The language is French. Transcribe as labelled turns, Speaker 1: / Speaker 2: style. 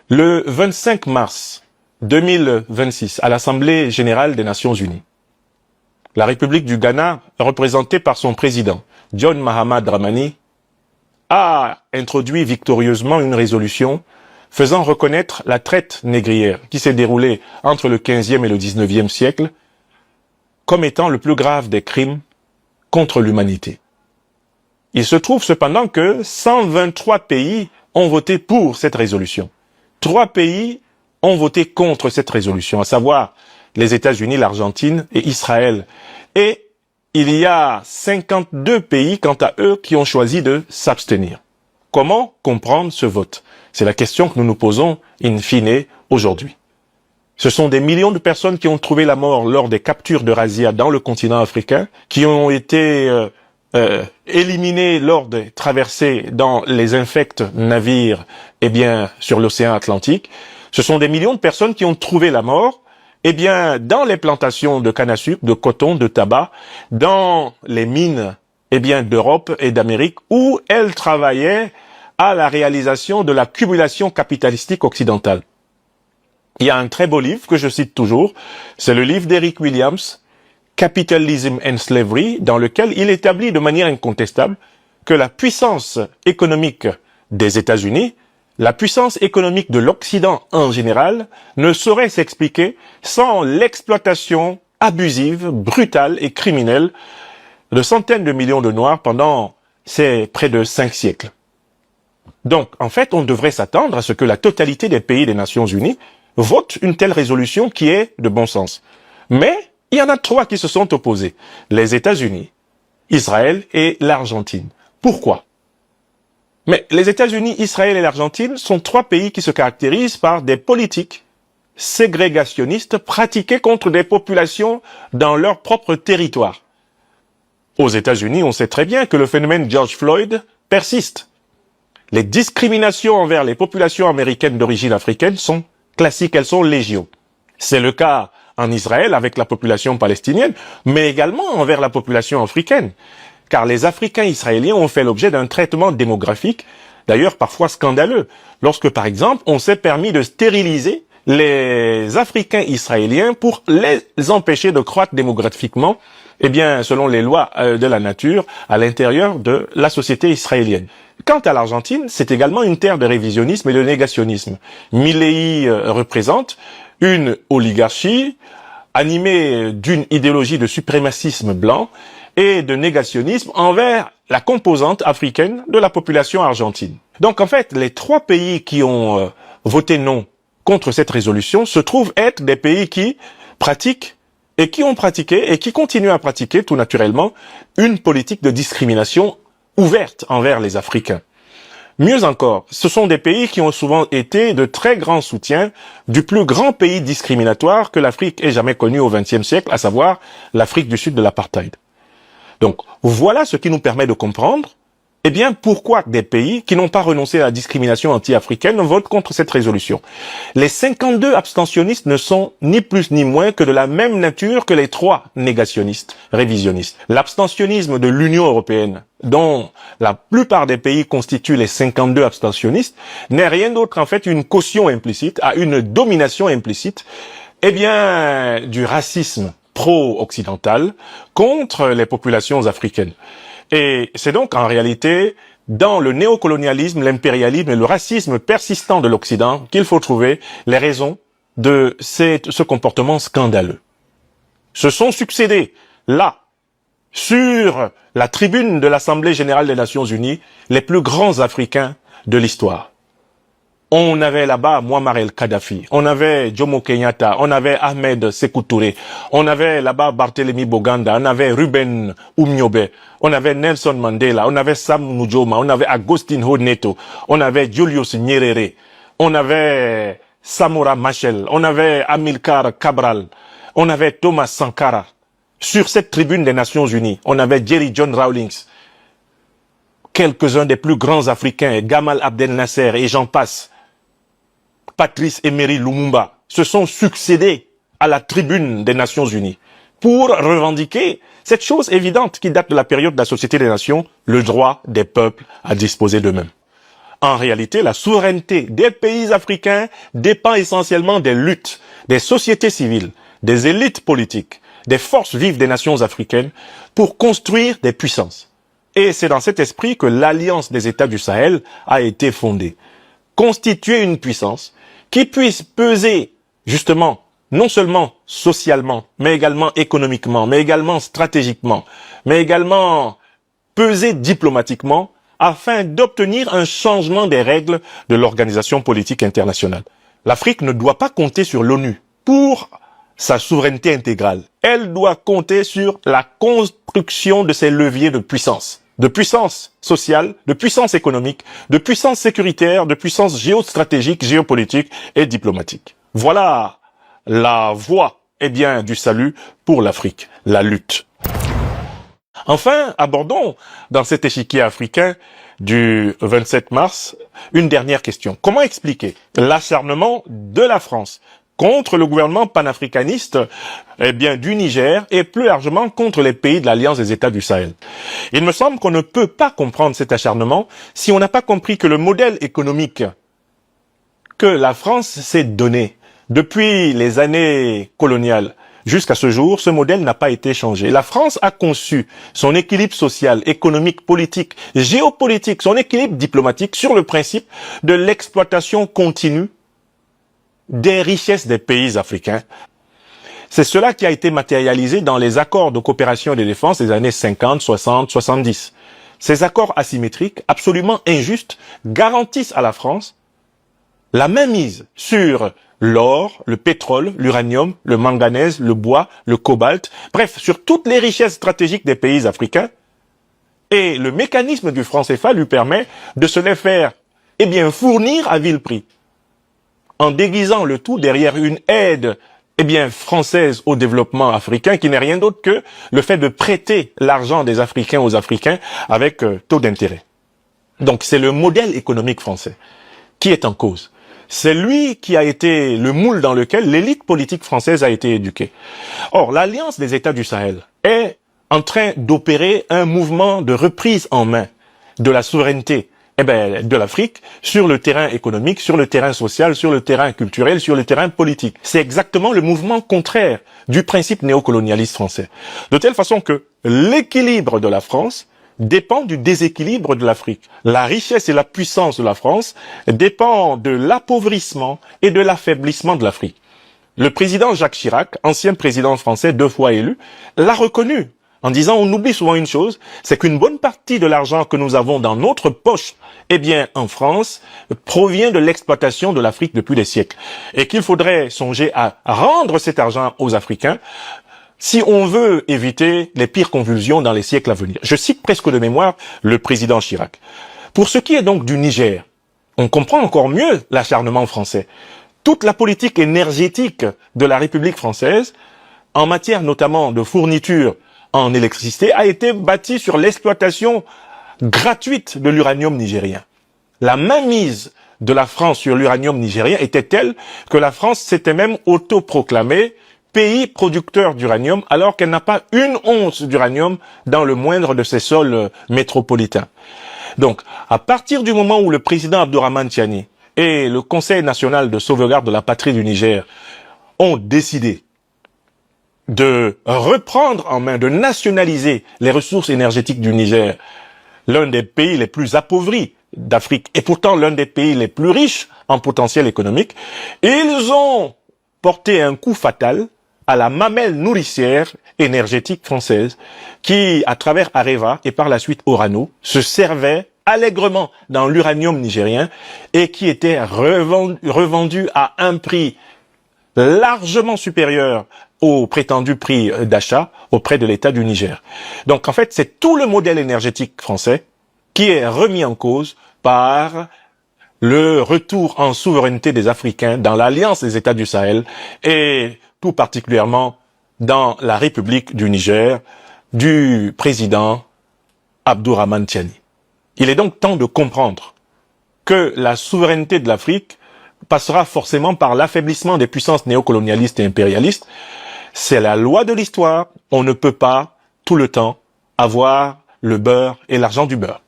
Speaker 1: Le 25 mars 2026, à l'Assemblée générale des Nations unies, la République du Ghana, représentée par son président, John Mahama Dramani, a introduit victorieusement une résolution faisant reconnaître la traite négrière qui s'est déroulée entre le 15e et le 19e siècle comme étant le plus grave des crimes contre l'humanité. Il se trouve cependant que 123 pays ont voté pour cette résolution. 3 pays ont voté contre cette résolution, à savoir les États-Unis, l'Argentine et Israël. Et il y a 52 pays, quant à eux, qui ont choisi de s'abstenir. Comment comprendre ce vote? C'est la question que nous nous posons in fine aujourd'hui. Ce sont des millions de personnes qui ont trouvé la mort lors des captures de razzias dans le continent africain, qui ont été éliminés lors des traversées dans les infects navires sur l'océan Atlantique. Ce sont des millions de personnes qui ont trouvé la mort dans les plantations de canne à sucre, de coton, de tabac, dans les mines d'Europe et d'Amérique, où elles travaillaient à la réalisation de l'accumulation capitalistique occidentale. Il y a un très beau livre que je cite toujours, c'est le livre d'Eric Williams, Capitalism and Slavery, dans lequel il établit de manière incontestable que la puissance économique des États-Unis, la puissance économique de l'Occident en général, ne saurait s'expliquer sans l'exploitation abusive, brutale et criminelle de centaines de millions de Noirs pendant ces près de 5 siècles. Donc, en fait, on devrait s'attendre à ce que la totalité des pays des Nations Unies votent une telle résolution qui est de bon sens. Mais il y en a 3 qui se sont opposés. Les États-Unis, Israël et l'Argentine. Pourquoi? Mais les États-Unis, Israël et l'Argentine sont 3 pays qui se caractérisent par des politiques ségrégationnistes pratiquées contre des populations dans leur propre territoire. Aux États-Unis, on sait très bien que le phénomène George Floyd persiste. Les discriminations envers les populations américaines d'origine africaine sont classiques, elles sont légion. C'est le cas en Israël avec la population palestinienne, mais également envers la population africaine. Car les Africains israéliens ont fait l'objet d'un traitement démographique, d'ailleurs parfois scandaleux, lorsque par exemple on s'est permis de stériliser les Africains israéliens pour les empêcher de croître démographiquement, selon les lois de la nature, à l'intérieur de la société israélienne. Quant à l'Argentine, c'est également une terre de révisionnisme et de négationnisme. Milei représente une oligarchie animée d'une idéologie de suprémacisme blanc et de négationnisme envers la composante africaine de la population argentine. Donc en fait, les 3 pays qui ont voté non contre cette résolution se trouvent être des pays qui pratiquent et qui ont pratiqué et qui continuent à pratiquer tout naturellement une politique de discrimination ouverte envers les Africains. Mieux encore, ce sont des pays qui ont souvent été de très grands soutiens du plus grand pays discriminatoire que l'Afrique ait jamais connu au XXe siècle, à savoir l'Afrique du Sud de l'apartheid. Donc, voilà ce qui nous permet de comprendre, pourquoi des pays qui n'ont pas renoncé à la discrimination anti-africaine votent contre cette résolution. Les 52 abstentionnistes ne sont ni plus ni moins que de la même nature que les 3 négationnistes, révisionnistes. L'abstentionnisme de l'Union européenne, dont la plupart des pays constituent les 52 abstentionnistes, n'est rien d'autre en fait une caution implicite, à une domination implicite, du racisme pro-occidental contre les populations africaines. Et c'est donc en réalité dans le néocolonialisme, l'impérialisme et le racisme persistant de l'Occident qu'il faut trouver les raisons de ce comportement scandaleux. Se sont succédés là, sur la tribune de l'Assemblée générale des Nations unies, les plus grands Africains de l'histoire. On avait là-bas Muammar el-Kadhafi, on avait Jomo Kenyatta, on avait Ahmed Sékou Touré, on avait là-bas Barthélemy Boganda, on avait Ruben Umnyobe, on avait Nelson Mandela, on avait Sam Nujoma, on avait Agostinho Neto, on avait Julius Nyerere, on avait Samora Machel, on avait Amilcar Cabral, on avait Thomas Sankara. Sur cette tribune des Nations Unies, on avait Jerry John Rawlings, quelques-uns des plus grands Africains, Gamal Abdel Nasser et j'en passe. Patrice Emery Lumumba se sont succédés à la tribune des Nations Unies pour revendiquer cette chose évidente qui date de la période de la Société des Nations, le droit des peuples à disposer d'eux-mêmes. En réalité, la souveraineté des pays africains dépend essentiellement des luttes, des sociétés civiles, des élites politiques, des forces vives des nations africaines pour construire des puissances. Et c'est dans cet esprit que l'Alliance des États du Sahel a été fondée. Constituer une puissance qui puisse peser, justement, non seulement socialement, mais également économiquement, mais également stratégiquement, mais également peser diplomatiquement afin d'obtenir un changement des règles de l'organisation politique internationale. L'Afrique ne doit pas compter sur l'ONU pour sa souveraineté intégrale. Elle doit compter sur la construction de ses leviers de puissance sociale, de puissance économique, de puissance sécuritaire, de puissance géostratégique, géopolitique et diplomatique. Voilà la voie, du salut pour l'Afrique, la lutte. Enfin, abordons dans cet échiquier africain du 27 mars une dernière question. Comment expliquer l'acharnement de la France contre le gouvernement panafricaniste du Niger et plus largement contre les pays de l'Alliance des États du Sahel? Il me semble qu'on ne peut pas comprendre cet acharnement si on n'a pas compris que le modèle économique que la France s'est donné depuis les années coloniales jusqu'à ce jour, ce modèle n'a pas été changé. La France a conçu son équilibre social, économique, politique, géopolitique, son équilibre diplomatique sur le principe de l'exploitation continue des richesses des pays africains. C'est cela qui a été matérialisé dans les accords de coopération et de défense des années 50, 60, 70. Ces accords asymétriques, absolument injustes, garantissent à la France la mainmise sur l'or, le pétrole, l'uranium, le manganèse, le bois, le cobalt, bref, sur toutes les richesses stratégiques des pays africains. Et le mécanisme du franc CFA lui permet de se les faire, fournir à vil prix, en déguisant le tout derrière une aide, française au développement africain, qui n'est rien d'autre que le fait de prêter l'argent des Africains aux Africains avec taux d'intérêt. Donc c'est le modèle économique français qui est en cause. C'est lui qui a été le moule dans lequel l'élite politique française a été éduquée. Or, l'Alliance des États du Sahel est en train d'opérer un mouvement de reprise en main de la souveraineté de l'Afrique sur le terrain économique, sur le terrain social, sur le terrain culturel, sur le terrain politique. C'est exactement le mouvement contraire du principe néocolonialiste français. De telle façon que l'équilibre de la France dépend du déséquilibre de l'Afrique. La richesse et la puissance de la France dépendent de l'appauvrissement et de l'affaiblissement de l'Afrique. Le président Jacques Chirac, ancien président français 2 fois élu, l'a reconnu en disant on oublie souvent une chose, c'est qu'une bonne partie de l'argent que nous avons dans notre poche, en France, provient de l'exploitation de l'Afrique depuis des siècles. Et qu'il faudrait songer à rendre cet argent aux Africains si on veut éviter les pires convulsions dans les siècles à venir. Je cite presque de mémoire le président Chirac. Pour ce qui est donc du Niger, on comprend encore mieux l'acharnement français. Toute la politique énergétique de la République française, en matière notamment de fourniture en électricité, a été bâtie sur l'exploitation gratuite de l'uranium nigérien. La mainmise de la France sur l'uranium nigérien était telle que la France s'était même autoproclamée pays producteur d'uranium alors qu'elle n'a pas une once d'uranium dans le moindre de ses sols métropolitains. Donc, à partir du moment où le président Abdourahmane Tiani et le Conseil national de sauvegarde de la patrie du Niger ont décidé de reprendre en main, de nationaliser les ressources énergétiques du Niger, l'un des pays les plus appauvris d'Afrique et pourtant l'un des pays les plus riches en potentiel économique, ils ont porté un coup fatal à la mamelle nourricière énergétique française qui, à travers Areva et par la suite Orano, se servait allègrement dans l'uranium nigérien et qui était revendu à un prix largement supérieur au prétendu prix d'achat auprès de l'État du Niger. Donc en fait, c'est tout le modèle énergétique français qui est remis en cause par le retour en souveraineté des Africains dans l'Alliance des États du Sahel et tout particulièrement dans la République du Niger du président Abdourahmane Tiani. Il est donc temps de comprendre que la souveraineté de l'Afrique passera forcément par l'affaiblissement des puissances néocolonialistes et impérialistes. C'est la loi de l'histoire. On ne peut pas tout le temps avoir le beurre et l'argent du beurre.